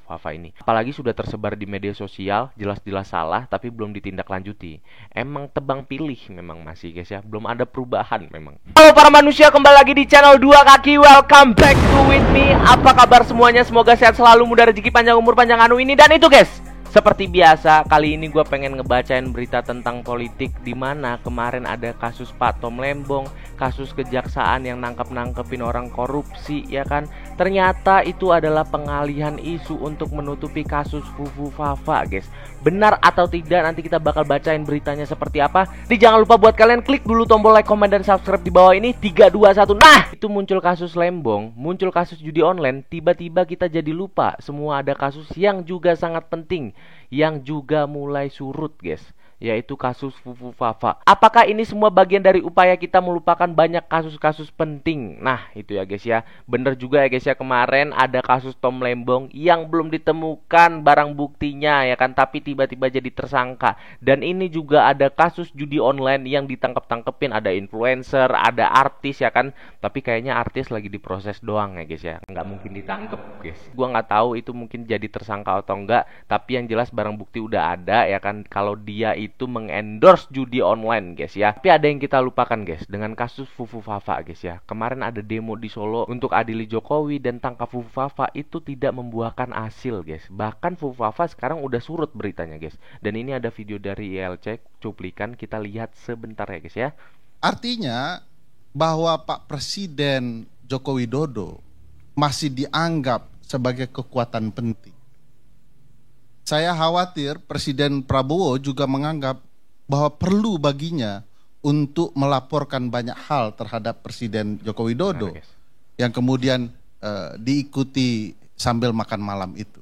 Fafa ini. Apalagi sudah tersebar di media sosial, jelas-jelas salah tapi belum ditindaklanjuti. Emang tebang pilih memang masih guys ya, belum ada perubahan memang. Halo para manusia, kembali lagi di channel Dua Kaki. Welcome back to with me. Apa kabar semuanya? Semoga sehat selalu, mudah rezeki, panjang umur, panjang anu ini dan itu guys. Seperti biasa, kali ini gue pengen ngebacain berita tentang politik, dimana kemarin ada kasus Pak Tom Lembong, kasus kejaksaan yang nangkep-nangkepin orang korupsi, ya kan? Ternyata itu adalah pengalihan isu untuk menutupi kasus Fufu Fafa, guys. Benar atau tidak, nanti kita bakal bacain beritanya seperti apa. Jadi jangan lupa buat kalian klik dulu tombol like, komen, dan subscribe di bawah ini. 3, 2, 1. Nah, itu muncul kasus Lembong, muncul kasus judi online. Tiba-tiba kita jadi lupa semua ada kasus yang juga sangat penting, yang juga mulai surut guys, yaitu kasus Fufu Fafa. Apakah ini semua bagian dari upaya kita melupakan banyak kasus-kasus penting? Nah itu ya guys ya, bener juga ya guys ya, kemarin ada kasus Tom Lembong yang belum ditemukan barang buktinya ya kan, tapi tiba-tiba jadi tersangka. Dan ini juga ada kasus judi online yang ditangkep-tangkepin, ada influencer, ada artis ya kan, tapi kayaknya artis lagi diproses doang ya guys ya, nggak mungkin ditangkep guys. Gua nggak tahu itu mungkin jadi tersangka atau enggak, tapi yang jelas barang bukti udah ada ya kan, kalau dia itu mengendorse judi online guys ya. Tapi ada yang kita lupakan guys, dengan kasus Fufu Fafa guys ya. Kemarin ada demo di Solo untuk adili Jokowi dan tangkap Fufu Fafa, itu tidak membuahkan hasil guys. Bahkan Fufu Fafa sekarang udah surut beritanya guys. Dan ini ada video dari ILC cuplikan, kita lihat sebentar ya guys ya. Artinya bahwa Pak Presiden Joko Widodo masih dianggap sebagai kekuatan penting. Saya khawatir Presiden Prabowo juga menganggap bahwa perlu baginya untuk melaporkan banyak hal terhadap Presiden Joko Widodo yang kemudian diikuti sambil makan malam itu.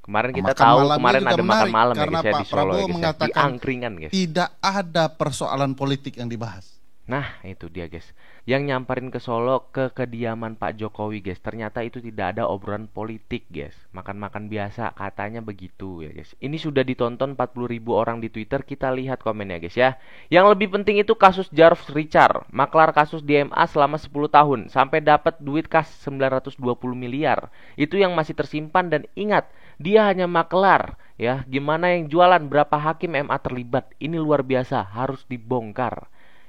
Kemarin kita tahu kemarin ada makan malam karena ya guys ya, Pak di Solo Prabowo ya guys, mengatakan di angkringan guys. Tidak ada persoalan politik yang dibahas. Nah itu dia guys, yang nyamperin ke Solo ke kediaman Pak Jokowi guys, ternyata itu tidak ada obrolan politik guys, makan-makan biasa katanya begitu ya guys. Ini sudah ditonton 40.000 orang di Twitter, kita lihat komennya guys ya. Yang lebih penting itu kasus Jarv Richard, maklar kasus DMA selama 10 tahun sampai dapat duit kas 920 miliar. Itu yang masih tersimpan, dan ingat dia hanya maklar ya. Gimana yang jualan, berapa hakim MA terlibat, ini luar biasa, harus dibongkar.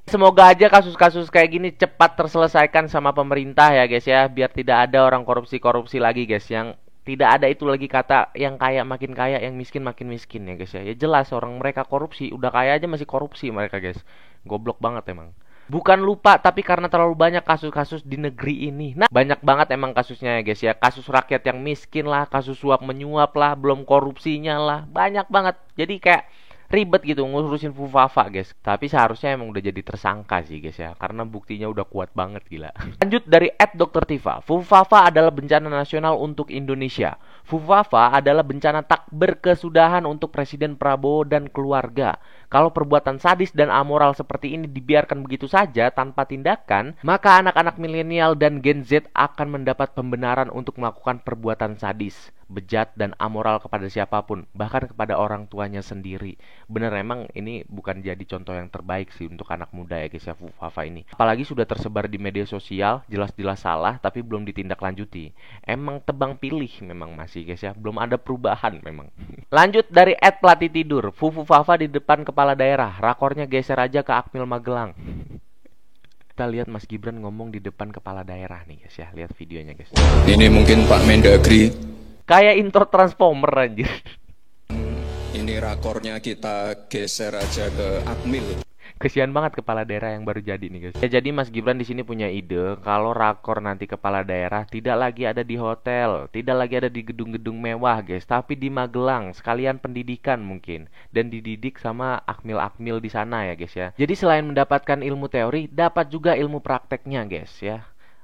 Semoga aja kasus-kasus kayak gini cepat terselesaikan sama pemerintah ya guys ya, biar tidak ada orang korupsi-korupsi lagi guys. Yang tidak ada itu lagi kata yang kaya makin kaya, yang miskin makin miskin ya guys ya. Ya jelas orang mereka korupsi, udah kaya aja masih korupsi mereka guys. Goblok banget emang. Bukan lupa, tapi karena terlalu banyak kasus-kasus di negeri ini. Nah banyak banget emang kasusnya ya guys ya. Kasus rakyat yang miskin lah, kasus suap menyuap lah, belum korupsinya lah, banyak banget. Jadi kayak ribet gitu ngurusin Fufu Fafa guys. Tapi seharusnya emang udah jadi tersangka sih guys ya, karena buktinya udah kuat banget gila. Lanjut dari @Dr. Tifa. Fufu Fafa adalah bencana nasional untuk Indonesia. Fufu Fafa adalah bencana tak berkesudahan untuk Presiden Prabowo dan keluarga. Kalau perbuatan sadis dan amoral seperti ini dibiarkan begitu saja tanpa tindakan, maka anak-anak milenial dan Gen Z akan mendapat pembenaran untuk melakukan perbuatan sadis, bejat, dan amoral kepada siapapun, bahkan kepada orang tuanya sendiri. Bener, emang ini bukan jadi contoh yang terbaik sih untuk anak muda ya guys ya, Fufu Fafa ini. Apalagi sudah tersebar di media sosial, jelas-jelas salah tapi belum ditindaklanjuti. Emang tebang pilih memang masih guys ya, belum ada perubahan memang. Lanjut dari @pelatih_tidur. Fufu Fafa di depan kepala daerah, rakornya geser aja ke Akmil Magelang. Kita lihat Mas Gibran ngomong di depan kepala daerah nih guys ya, lihat videonya guys. Ini mungkin Pak Mendagri. Kayak intro Transformer anjir. Ini rakornya kita geser aja ke Akmil. Kesian banget kepala daerah yang baru jadi nih guys. Ya jadi Mas Gibran di sini punya ide kalau rakor nanti kepala daerah tidak lagi ada di hotel, tidak lagi ada di gedung-gedung mewah guys, tapi di Magelang, sekalian pendidikan mungkin, dan dididik sama akmil-akmil di sana ya guys ya. Jadi selain mendapatkan ilmu teori, dapat juga ilmu prakteknya guys ya.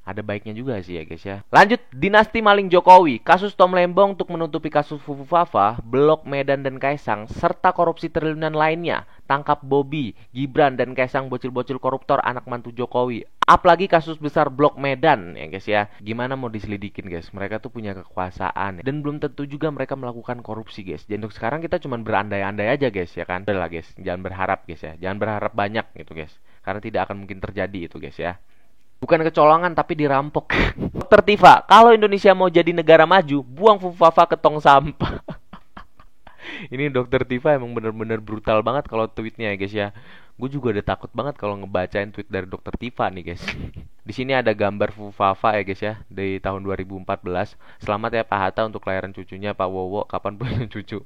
Ada baiknya juga sih ya guys ya. Lanjut, dinasti maling Jokowi. Kasus Tom Lembong untuk menutupi kasus Fufu Fafa, Blok Medan dan Kaisang, serta korupsi triliunan lainnya. Tangkap Bobi, Gibran, dan Kaisang bocil-bocil koruptor anak mantu Jokowi. Apalagi kasus besar Blok Medan ya guys ya. Gimana mau diselidikin guys, mereka tuh punya kekuasaan, dan belum tentu juga mereka melakukan korupsi guys. Jadi untuk sekarang kita cuma berandai-andai aja guys ya kan. Udah lah guys, jangan berharap guys ya. Jangan berharap banyak gitu guys, karena tidak akan mungkin terjadi itu guys ya. Bukan kecolongan tapi dirampok. Dokter Tifa, kalau Indonesia mau jadi negara maju, buang Fufafa ke tong sampah. Ini Dokter Tifa emang bener-bener brutal banget kalau tweetnya ya guys ya. Gue juga udah takut banget kalau ngebacain tweet dari Dokter Tifa nih guys. Di sini ada gambar Fufafa ya guys ya, dari tahun 2014. Selamat ya Pak Hatta untuk kelahiran cucunya Pak Wowo, kapan punya cucu.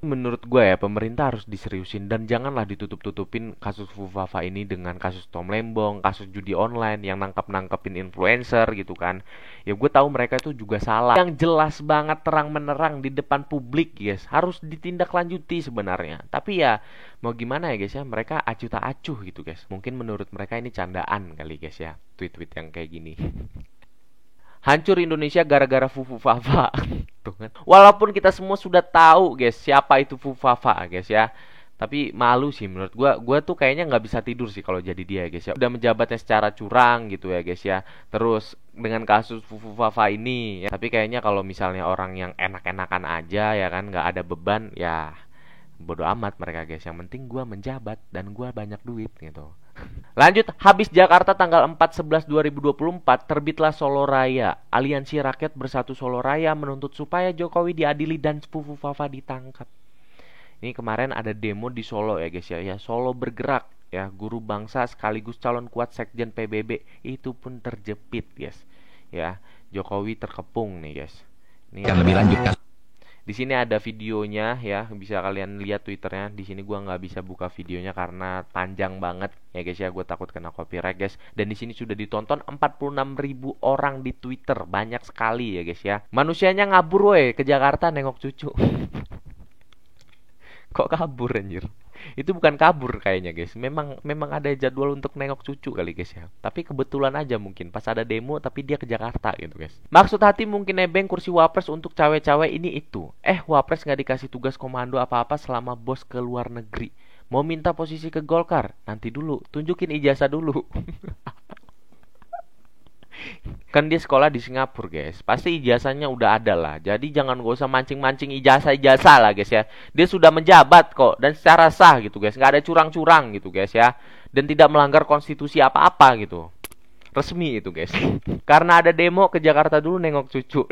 Menurut gue ya, pemerintah harus diseriusin dan janganlah ditutup-tutupin kasus Fufafa ini dengan kasus Tom Lembong, kasus judi online yang nangkep-nangkepin influencer gitu kan. Ya gue tahu mereka itu juga salah. Yang jelas banget terang menerang di depan publik guys, harus ditindaklanjuti sebenarnya. Tapi ya mau gimana ya guys ya, mereka acuh tak acuh gitu guys. Mungkin menurut mereka ini candaan kali guys ya, tweet-tweet yang kayak gini. Hancur Indonesia gara-gara Fufafa. Tuh kan. Walaupun kita semua sudah tahu guys siapa itu Fufafa guys ya, tapi malu sih menurut gua tuh kayaknya nggak bisa tidur sih kalau jadi dia guys ya. Udah menjabatnya secara curang gitu ya guys ya. Terus dengan kasus Fufafa ini ya. Tapi kayaknya kalau misalnya orang yang enak-enakan aja ya kan, nggak ada beban ya, bodo amat mereka guys. Yang penting gua menjabat dan gua banyak duit gitu. Lanjut, habis Jakarta tanggal 4/11/2024 terbitlah Solo Raya. Aliansi Rakyat Bersatu Solo Raya menuntut supaya Jokowi diadili dan Fufafa ditangkap. Ini kemarin ada demo di Solo ya guys ya. Ya, Solo bergerak ya, guru bangsa sekaligus calon kuat Sekjen PBB itu pun terjepit guys. Ya, Jokowi terkepung nih guys. Ini yang lebih lanjut kan. Di sini ada videonya ya, bisa kalian lihat Twitternya. Di sini gua nggak bisa buka videonya karena panjang banget ya guys ya, gue takut kena copyright guys. Dan di sini sudah ditonton 46.000 orang di Twitter, banyak sekali ya guys ya. Manusianya ngabur weh ke Jakarta nengok cucu. Kok kabur anjir? Itu bukan kabur kayaknya guys. Memang ada jadwal untuk nengok cucu kali guys ya. Tapi kebetulan aja mungkin pas ada demo tapi dia ke Jakarta gitu guys. Maksud hati mungkin nebeng kursi Wapres untuk cawe-cawe ini itu. Wapres nggak dikasih tugas komando apa-apa selama bos ke luar negeri. Mau minta posisi ke Golkar? Nanti dulu, tunjukin ijazah dulu. Kan dia sekolah di Singapura guys, pasti ijazahnya udah ada lah. Jadi jangan gak usah mancing-mancing ijazah lah guys ya. Dia sudah menjabat kok dan secara sah gitu guys, nggak ada curang-curang gitu guys ya. Dan tidak melanggar konstitusi apa-apa gitu. Resmi itu guys. Karena ada demo ke Jakarta dulu nengok cucu.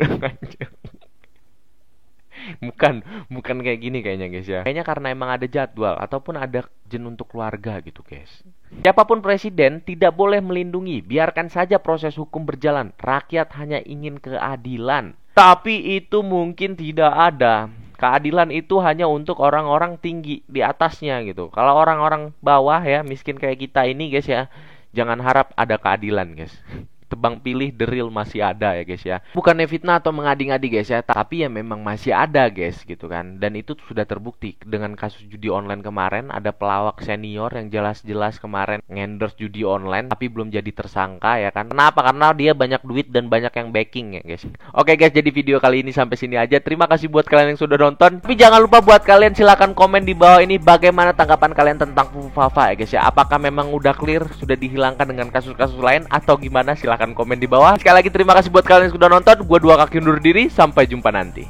Bukan kayak gini kayaknya guys ya. Kayaknya karena emang ada jadwal ataupun ada jen untuk keluarga gitu guys. Siapapun presiden tidak boleh melindungi, biarkan saja proses hukum berjalan. Rakyat hanya ingin keadilan. Tapi itu mungkin tidak ada. Keadilan itu hanya untuk orang-orang tinggi di atasnya gitu. Kalau orang-orang bawah ya, miskin kayak kita ini guys ya, jangan harap ada keadilan guys. Tebang pilih the real masih ada ya guys ya. Bukannya fitnah atau mengadi-ngadi guys ya, tapi ya memang masih ada guys gitu kan. Dan itu sudah terbukti dengan kasus judi online kemarin. Ada pelawak senior yang jelas-jelas kemarin ngendorse judi online tapi belum jadi tersangka ya kan. Kenapa? Karena dia banyak duit dan banyak yang backing ya guys. Oke guys, jadi video kali ini sampai sini aja. Terima kasih buat kalian yang sudah nonton. Tapi jangan lupa buat kalian silakan komen di bawah ini bagaimana tanggapan kalian tentang Fufafa ya guys ya. Apakah memang udah clear, sudah dihilangkan dengan kasus-kasus lain atau gimana? Silahkan komen di bawah. Sekali lagi terima kasih buat kalian yang sudah nonton. Gua Dua Kaki undur diri. Sampai jumpa nanti.